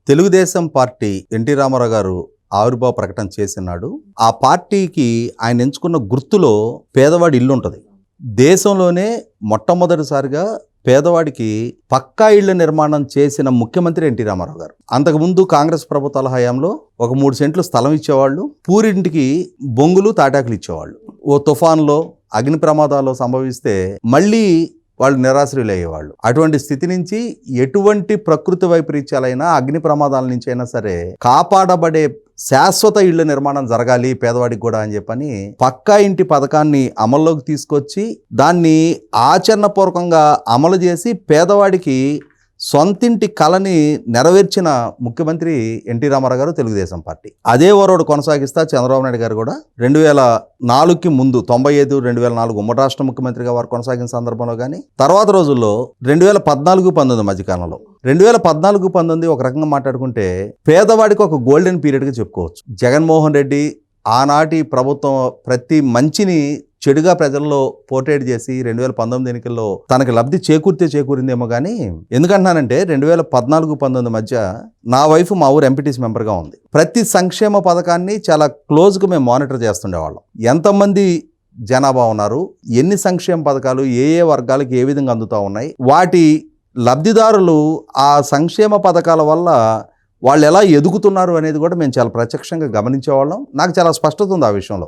Telugu Desam party NT Ramarao గారు ఆవిర్భావ ప్రకటన చేసినాడు. ఆ పార్టీకి ఆయన ఎంచుకున్న గుర్తులో పేదవాడి ఇల్లు ఉంటుంది. దేశంలోనే మొట్టమొదటిసారిగా పేదవాడికి పక్కా ఇళ్ల నిర్మాణం చేసిన ముఖ్యమంత్రి ఎన్టీ రామారావు గారు. అంతకుముందు కాంగ్రెస్ ప్రభుత్వాల హయాంలో ఒక 3 సెంట్లు స్థలం ఇచ్చేవాళ్ళు, పూరింటికి బొంగులు తాటాకులు ఇచ్చేవాళ్ళు. ఓ తుఫాన్లో అగ్ని ప్రమాదాలు సంభవిస్తే మళ్ళీ వాళ్ళు నిరాశ్రయులు అయ్యేవాళ్ళు. అటువంటి స్థితి నుంచి ఎటువంటి ప్రకృతి వైపరీత్యాలైనా అగ్ని ప్రమాదాల నుంచి అయినా సరే కాపాడబడే శాశ్వత ఇళ్ల నిర్మాణం జరగాలి పేదవాడికి కూడా అని చెప్పని పక్కా ఇంటి పథకాన్ని అమల్లోకి తీసుకొచ్చి దాన్ని ఆచరణపూర్వకంగా అమలు చేసి పేదవాడికి సొంతింటి కళని నెరవేర్చిన ముఖ్యమంత్రి ఎన్టీ రామారావు గారు, తెలుగుదేశం పార్టీ. అదే ఓరోడు కొనసాగిస్తా చంద్రబాబు నాయుడు గారు కూడా 2004కి ముందు 95, 2004 ఉమ్మడి రాష్ట్ర ముఖ్యమంత్రిగా వారు కొనసాగిన సందర్భంలో కానీ తర్వాత రోజుల్లో 2014-19 మధ్యకాలంలో 2014-19 ఒక రకంగా మాట్లాడుకుంటే పేదవాడికి ఒక గోల్డెన్ పీరియడ్గా చెప్పుకోవచ్చు. జగన్మోహన్ రెడ్డి ఆనాటి ప్రభుత్వం ప్రతి మంచిని చెడుగా ప్రజల్లో పోర్ట్రేట్ చేసి 2019 ఎన్నికల్లో తనకి లబ్ధి చేకూరిందేమో కానీ, ఎందుకంటున్నానంటే 2014-19 మధ్య నా వైఫ్ మా ఊరు ఎంపీటీసీ మెంబర్గా ఉంది. ప్రతి సంక్షేమ పథకాన్ని చాలా క్లోజ్గా మేము మానిటర్ చేస్తుండేవాళ్ళం. ఎంతమంది జనాభా ఉన్నారు, ఎన్ని సంక్షేమ పథకాలు ఏ వర్గాలకు ఏ విధంగా అందుతూ ఉన్నాయి, వాటి లబ్ధిదారులు ఆ సంక్షేమ పథకాల వల్ల వాళ్ళు ఎలా ఎదుగుతున్నారు అనేది కూడా మేము చాలా ప్రత్యక్షంగా గమనించేవాళ్ళం. నాకు చాలా స్పష్టత ఉంది ఆ విషయంలో.